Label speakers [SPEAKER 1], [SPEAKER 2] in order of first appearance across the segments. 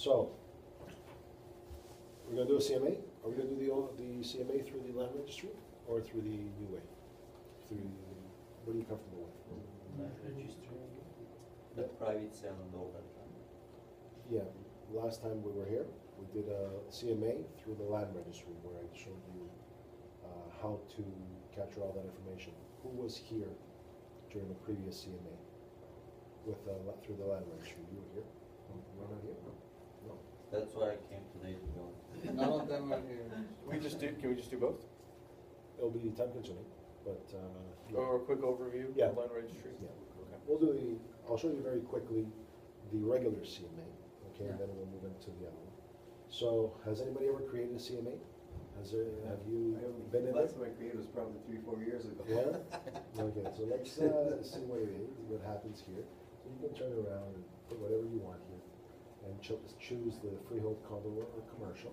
[SPEAKER 1] So, we're gonna do a CMA? Are we gonna do the CMA through the land registry or through the new way? What are you comfortable with?
[SPEAKER 2] Land registry, the private sale and all that.
[SPEAKER 1] Yeah, last time we were here, we did a CMA through the land registry where I showed you how to capture all that information. Who was here during the previous CMA through the land registry? You were here? You were not here? No.
[SPEAKER 2] That's why I came today to go.
[SPEAKER 3] None of them are here.
[SPEAKER 4] Can we just do both?
[SPEAKER 1] It'll be time consuming, but. Yeah.
[SPEAKER 4] Or a quick overview
[SPEAKER 1] Yeah.
[SPEAKER 4] of land registry?
[SPEAKER 1] Yeah.
[SPEAKER 4] Okay.
[SPEAKER 1] We'll do I'll show you very quickly the regular CMA, okay, and
[SPEAKER 3] Yeah.
[SPEAKER 1] then we'll move into the other one. So, has anybody ever created a CMA? Have you been in
[SPEAKER 5] Last
[SPEAKER 1] it?
[SPEAKER 5] time I created was probably 3-4 years ago.
[SPEAKER 1] Yeah? Okay, so let's see what it is, what happens here. So you can turn around and put whatever you want here, and choose the freehold, condo, or commercial.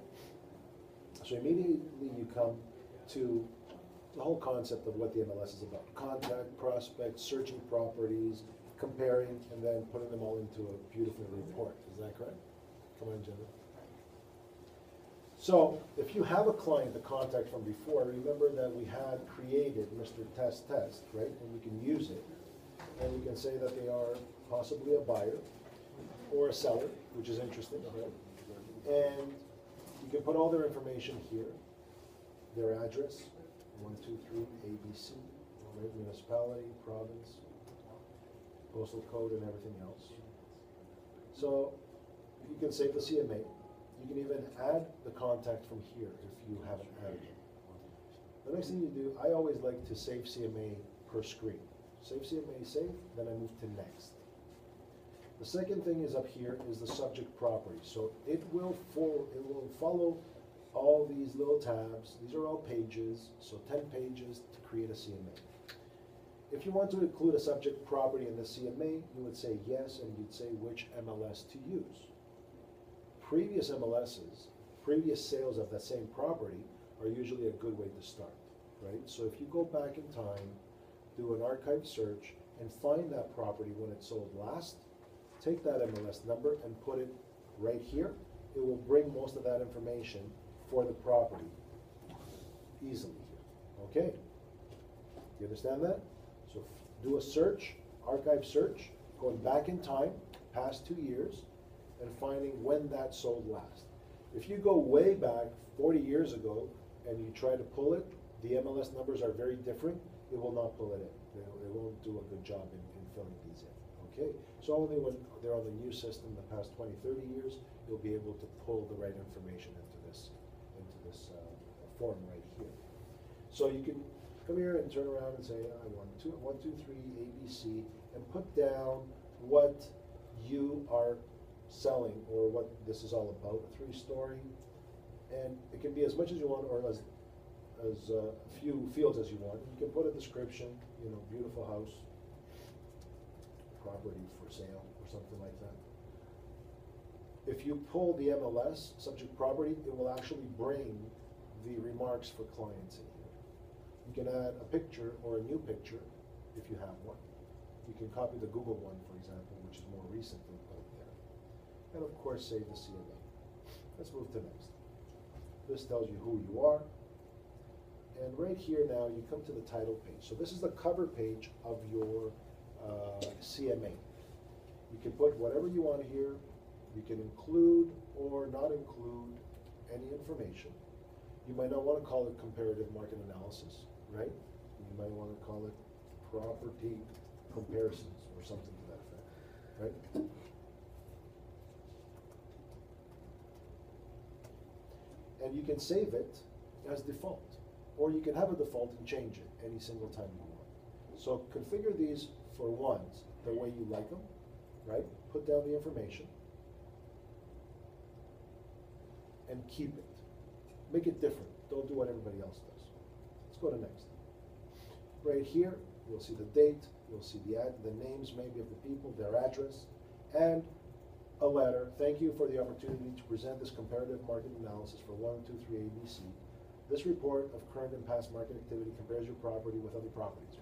[SPEAKER 1] So immediately you come to the whole concept of what the MLS is about. Contact, prospect, searching properties, comparing, and then putting them all into a beautiful report. Is that correct? Come on, Jenna. So if you have a client to contact from before, remember that we had created Mr. Test, right? And we can use it. And we can say that they are possibly a buyer or a seller, which is interesting, right? And you can put all their information here, their address, 123 ABC, right? Municipality, province, postal code, and everything else. So you can save the CMA. You can even add the contact from here if you haven't added it. The next thing you do, I always like to save CMA per screen. Save CMA, save, then I move to next. The second thing is up here is the subject property. So it will follow all these little tabs. These are all pages, so 10 pages to create a CMA. If you want to include a subject property in the CMA, you would say yes, and you'd say which MLS to use. Previous MLSs, previous sales of that same property are usually a good way to start, right? So if you go back in time, do an archive search, and find that property when it sold last, take that MLS number and put it right here. It will bring most of that information for the property easily here, okay? You understand that? So do a search, archive search, going back in time, past 2 years, and finding when that sold last. If you go way back 40 years ago and you try to pull it, the MLS numbers are very different, it will not pull it in. It won't do a good job in filling these in, okay? So only when they're on the new system the past 20, 30 years, you'll be able to pull the right information into this form right here. So you can come here and turn around and say, I want 1, 2, 3, ABC, and put down what you are selling or what this is all about, a 3-story, and it can be as much as you want or as few fields as you want. You can put a description, you know, beautiful house, property for sale or something like that. If you pull the MLS, subject property, it will actually bring the remarks for clients in here. You can add a picture or a new picture if you have one. You can copy the Google one, for example, which is more recent and put it there. And of course, save the CMA. Let's move to next. This tells you who you are. And right here now, you come to the title page. So this is the cover page of your CMA. You can put whatever you want here. You can include or not include any information. You might not want to call it comparative market analysis, right? You might want to call it property comparisons or something to that effect, right? And you can save it as default, or you can have a default and change it any single time you want. So configure these for ones the way you like them, right? Put down the information and keep it. Make it different. Don't do what everybody else does. Let's go to next. Right here, you'll see the date, you'll see the names maybe of the people, their address, and a letter. Thank you for the opportunity to present this comparative market analysis for 1, 2, 3 ABC. This report of current and past market activity compares your property with other properties.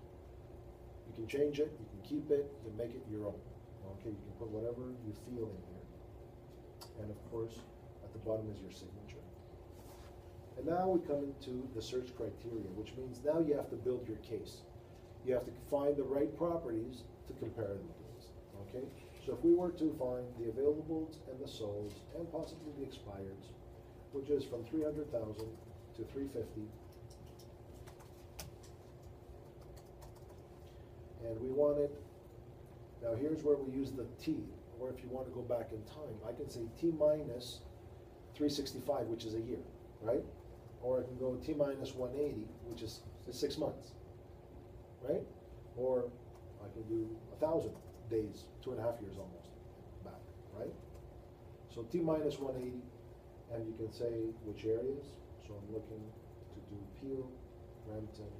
[SPEAKER 1] You can change it, you can keep it, you can make it your own. Okay, you can put whatever you feel in here. and of course, at the bottom is your signature. And now we come into the search criteria, which means now you have to build your case. You have to find the right properties to compare them against, okay? So if we were to find the availables and the solds, and possibly the expireds, which is from 300,000 to 350, and we want it, now here's where we use the T, or if you want to go back in time, I can say T minus 365, which is a year, right? Or I can go T minus 180, which is 6 months, right? Or I can do 1,000 days, 2.5 years almost back, right? So T minus 180, and you can say which areas. So I'm looking to do Peel, Brampton,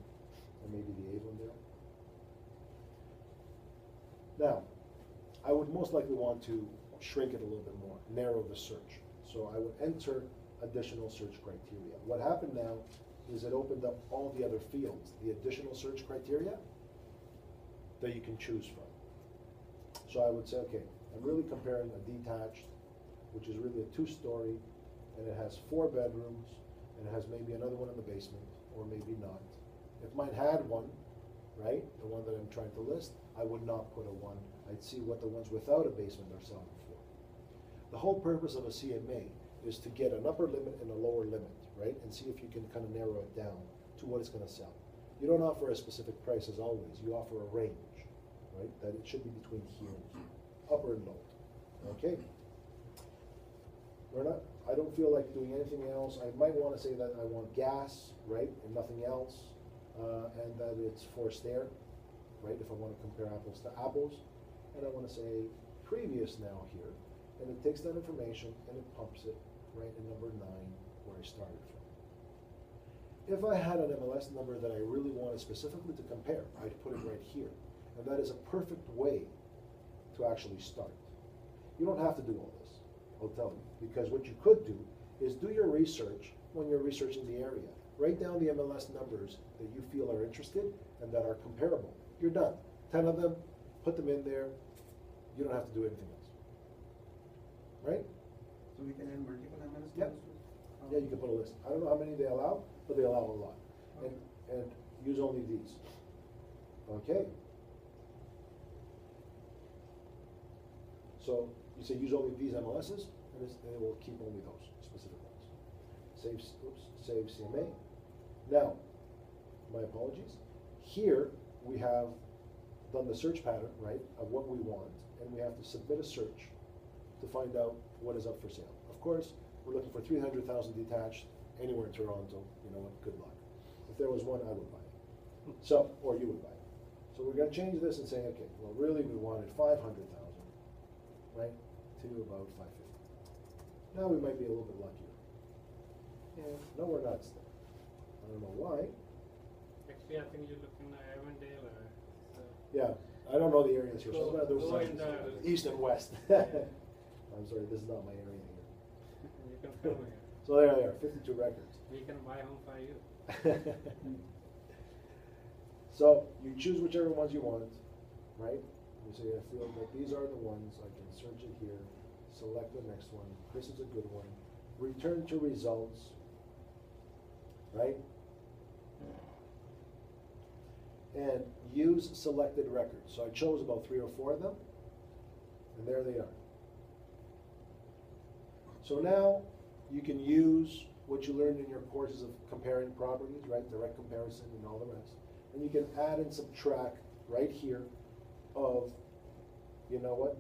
[SPEAKER 1] and maybe the Avondale. Now, I would most likely want to shrink it a little bit more, narrow the search. So I would enter additional search criteria. What happened now is it opened up all the other fields, the additional search criteria that you can choose from. So I would say, okay, I'm really comparing a detached, which is really a 2-story, and it has 4 bedrooms, and it has maybe another one in the basement, or maybe not. If mine had one, right, the one that I'm trying to list, I would not put a 1. I'd see what the ones without a basement are selling for. The whole purpose of a CMA is to get an upper limit and a lower limit, right, and see if you can kind of narrow it down to what it's going to sell. You don't offer a specific price as always. You offer a range, right, that it should be between here and here, upper and lower. Okay. I don't feel like doing anything else. I might want to say that I want gas, right, and nothing else, and that it's forced air, right, if I want to compare apples to apples. And I want to say previous now here, and it takes that information and it pumps it right in number 9 where I started from. If I had an MLS number that I really wanted specifically to compare, I'd put it right here. And that is a perfect way to actually start. You don't have to do all this, I'll tell you, because what you could do is do your research when you're researching the area. Write down the MLS numbers that you feel are interested and that are comparable. You're done. 10 of them, put them in there. You don't have to do anything else. Right?
[SPEAKER 5] So we can add multiple MLS
[SPEAKER 1] Yep.
[SPEAKER 5] numbers?
[SPEAKER 1] Yeah, you can put a list. I don't know how many they allow, but they allow a lot. And use only these. Okay. So you say use only these MLSs, and it will keep only those specific ones. Save CMA. Now, my apologies. Here we have done the search pattern, right, of what we want, and we have to submit a search to find out what is up for sale. Of course, we're looking for 300,000 detached anywhere in Toronto. You know what? Good luck. If there was one, I would buy it. So, or you would buy it. So we're going to change this and say, okay, well, really we wanted 500,000, right, to about 550. Now we might be a little bit luckier. And no, we're not still. I don't know why.
[SPEAKER 3] Actually, I think you look in Avondale.
[SPEAKER 1] Yeah, I don't know the areas here. So
[SPEAKER 3] Go-
[SPEAKER 1] there's
[SPEAKER 3] go in the-
[SPEAKER 1] east and west.
[SPEAKER 3] Yeah.
[SPEAKER 1] I'm sorry, this is not my area here.
[SPEAKER 3] You can come here.
[SPEAKER 1] So there they are, 52 records.
[SPEAKER 3] We can buy home for you.
[SPEAKER 1] So you choose whichever ones you want, right? You say, I feel that these are the ones, I can search it here, select the next one, this is a good one, return to results, right? And use selected records. So I chose about 3 or 4 of them, and there they are. So now you can use what you learned in your courses of comparing properties, right? Direct comparison and all the rest. And you can add and subtract right here of, you know what?